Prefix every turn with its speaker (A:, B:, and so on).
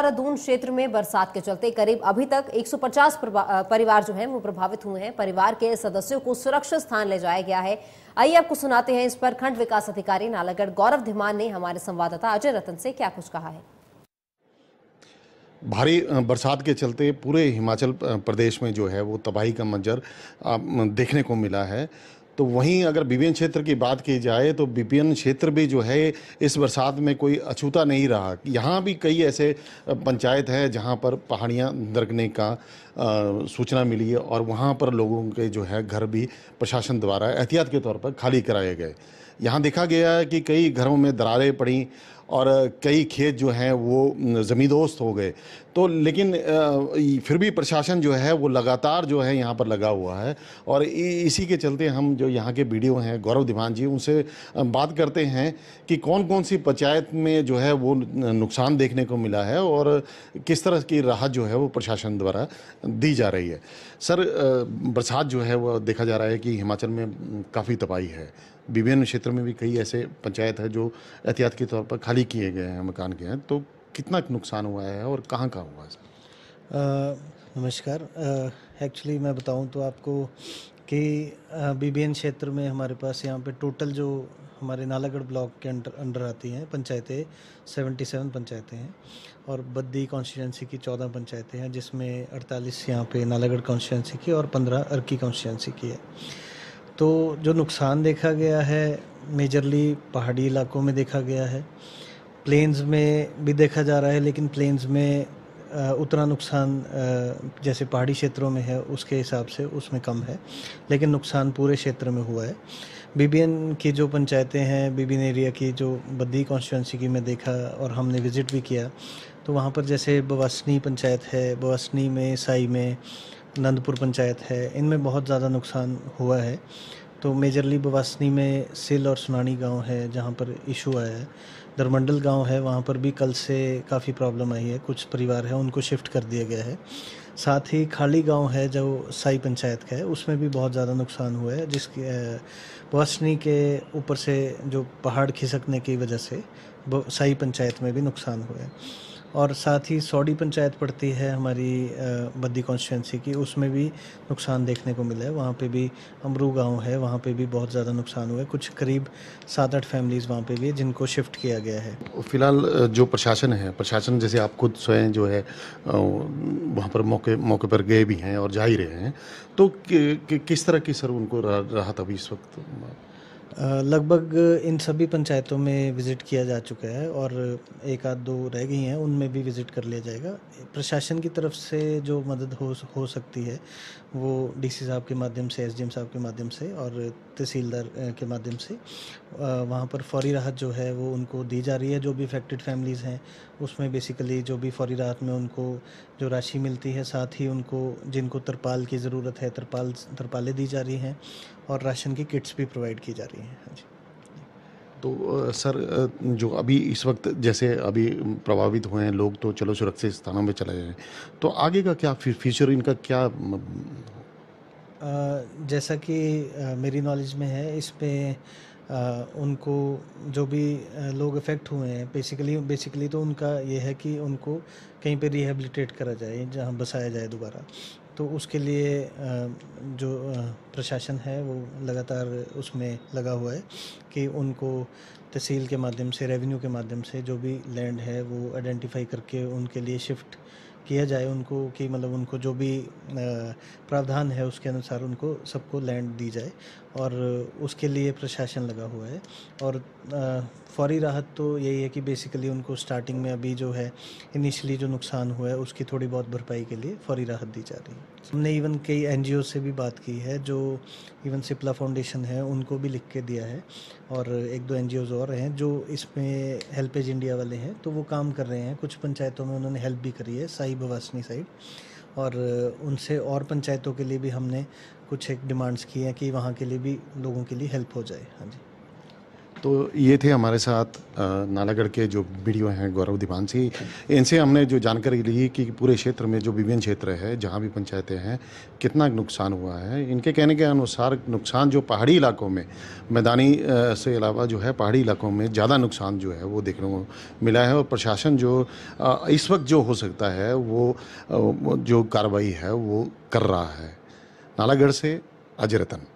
A: देहरादून क्षेत्र में बरसात के चलते करीब अभी तक 150 परिवार जो हैं वो प्रभावित हुए हैं। परिवार के सदस्यों को सुरक्षित स्थान ले जाया गया है। आइए आपको सुनाते हैं इस पर खंड विकास अधिकारी नालागढ़ गौरव धीमान ने हमारे संवाददाता अजय रतन से क्या कुछ कहा है।
B: भारी बरसात के चलते पूरे हिमाचल प्रदेश में जो है वो तबाही का मंजर देखने को मिला है। तो वहीं अगर बीबीएन क्षेत्र की बात की जाए तो बीबीएन क्षेत्र भी जो है इस बरसात में कोई अछूता नहीं रहा। यहाँ भी कई ऐसे पंचायत हैं जहाँ पर पहाड़ियाँ दरकने का सूचना मिली है और वहाँ पर लोगों के जो है घर भी प्रशासन द्वारा एहतियात के तौर पर खाली कराए गए। यहाँ देखा गया है कि कई घरों में दरारें पड़ी और कई खेत जो हैं वो ज़मींदोज़ हो गए। तो लेकिन फिर भी प्रशासन जो है वो लगातार जो है यहाँ पर लगा हुआ है और इसी के चलते हम जो यहाँ के बीडीओ हैं गौरव धीमान जी, उनसे बात करते हैं कि कौन कौन सी पंचायत में जो है वो नुकसान देखने को मिला है और किस तरह की राहत जो है वो प्रशासन द्वारा दी जा रही है। सर, बरसात जो है वो देखा जा रहा है कि हिमाचल में काफ़ी तबाही है। विभिन्न क्षेत्र में भी कई ऐसे पंचायत है जो एहतियात के तौर पर खाली किए गए हैं, मकान के हैं। तो कितना नुकसान हुआ है और कहाँ हुआ है सर?
C: नमस्कार। एक्चुअली मैं बताऊं तो आपको कि बीबीएन क्षेत्र में हमारे पास यहाँ पे टोटल जो हमारे नालागढ़ ब्लॉक के अंडर आती हैं पंचायतें 77 पंचायतें हैं और बद्दी कॉन्स्टिट्यूंसी की 14 पंचायतें हैं, जिसमें 48 यहाँ पे नालागढ़ कॉन्स्टिट्यूंसी की और 15 अर्की कॉन्स्टिट्यूंसी की है। तो जो नुकसान देखा गया है मेजरली पहाड़ी इलाकों में देखा गया है, प्लेन्स में भी देखा जा रहा है, लेकिन प्लेन्स में उतना नुकसान जैसे पहाड़ी क्षेत्रों में है उसके हिसाब से उसमें कम है, लेकिन नुकसान पूरे क्षेत्र में हुआ है। बीबीएन की जो पंचायतें हैं, बीबीएन एरिया की जो बद्दी कॉन्स्टिट्यूंसी की मैं देखा और हमने विज़िट भी किया, तो वहाँ पर जैसे बवासनी पंचायत है, बवासनी में, साई में, नंदपुर पंचायत है, इनमें बहुत ज़्यादा नुकसान हुआ है। तो मेजरली बवासनी में सिल और सुनानी गांव है जहां पर इशू आया है। दरमंडल गांव है, वहां पर भी कल से काफ़ी प्रॉब्लम आई है, कुछ परिवार है उनको शिफ्ट कर दिया गया है। साथ ही खाली गांव है जो साई पंचायत का है, उसमें भी बहुत ज़्यादा नुकसान हुआ है, जिसके बवासनी के ऊपर से जो पहाड़ खिसकने की वजह से साई पंचायत में भी नुकसान हुआ है। और साथ ही सौड़ी पंचायत पड़ती है हमारी बद्दी कॉन्स्टिट्यूंसी की, उसमें भी नुकसान देखने को मिला है। वहाँ पे भी अमरू गांव है, वहाँ पे भी बहुत ज़्यादा नुकसान हुआ है। कुछ करीब 7-8 फैमिलीज़ वहाँ पे भी है जिनको शिफ्ट किया गया है।
B: फिलहाल जो प्रशासन है, प्रशासन जैसे आप खुद स्वयं जो है वहाँ पर मौके पर गए भी हैं और जा ही रहे हैं, तो किस तरह की सर उनको राहत अभी इस वक्त?
C: लगभग इन सभी पंचायतों में विज़िट किया जा चुका है और 1-2 रह गई हैं, उनमें भी विज़िट कर लिया जाएगा। प्रशासन की तरफ से जो मदद हो सकती है वो डीसी साहब के माध्यम से, एसडीएम साहब के माध्यम से और तहसीलदार के माध्यम से वहाँ पर फौरी राहत जो है वो उनको दी जा रही है। जो भी अफेक्टेड फैमिलीज़ हैं उसमें बेसिकली जो भी फौरी राहत में उनको जो राशि मिलती है, साथ ही उनको जिनको तरपाल की ज़रूरत है तरपालें दी जा रही हैं और राशन की किट्स भी प्रोवाइड की जा रही हैं। हाँ जी।
B: तो सर, जो अभी इस वक्त जैसे अभी प्रभावित हुए हैं लोग, तो चलो सुरक्षित स्थानों में चले गए, तो आगे का क्या फ्यूचर इनका क्या?
C: जैसा कि मेरी नॉलेज में है, इस पे उनको जो भी लोग अफेक्ट हुए हैं बेसिकली तो उनका ये है कि उनको कहीं पे रिहेबिलिटेट करा जाए, जहाँ बसाया जाए दोबारा। तो उसके लिए जो प्रशासन है वो लगातार उसमें लगा हुआ है कि उनको तहसील के माध्यम से, रेवेन्यू के माध्यम से जो भी लैंड है वो आइडेंटिफाई करके उनके लिए शिफ्ट किया जाए उनको, कि मतलब उनको जो भी प्रावधान है उसके अनुसार उनको सबको लैंड दी जाए और उसके लिए प्रशासन लगा हुआ है। और फौरी राहत तो यही है कि बेसिकली उनको स्टार्टिंग में अभी जो है इनिशियली जो नुकसान हुआ है उसकी थोड़ी बहुत भरपाई के लिए फौरी राहत दी जा रही है। हमने इवन कई एनजीओ से भी बात की है, जो इवन सिप्ला फाउंडेशन है उनको भी लिख के दिया है और 1-2 एनजीओज़ और हैं जो इसमें हेल्पेज इंडिया वाले हैं, तो वो काम कर रहे हैं। कुछ पंचायतों में उन्होंने हेल्प भी करी है, साई बवासनी साइड, और उनसे और पंचायतों के लिए भी हमने कुछ एक डिमांड्स की हैं कि वहाँ के लिए भी लोगों के लिए हेल्प हो जाए। हाँ जी।
B: तो ये थे हमारे साथ नालागढ़ के जो बीडीओ हैं गौरव दीपांशी। इनसे हमने जो जानकारी ली कि पूरे क्षेत्र में जो विभिन्न क्षेत्र है जहाँ भी पंचायतें हैं कितना नुकसान हुआ है। इनके कहने के अनुसार नुकसान जो पहाड़ी इलाकों में मैदानी से अलावा जो है पहाड़ी इलाकों में ज़्यादा नुकसान जो है वो देखने को मिला है और प्रशासन जो इस वक्त जो हो सकता है वो जो कार्रवाई है वो कर रहा है। नालागढ़ से अजय रतन।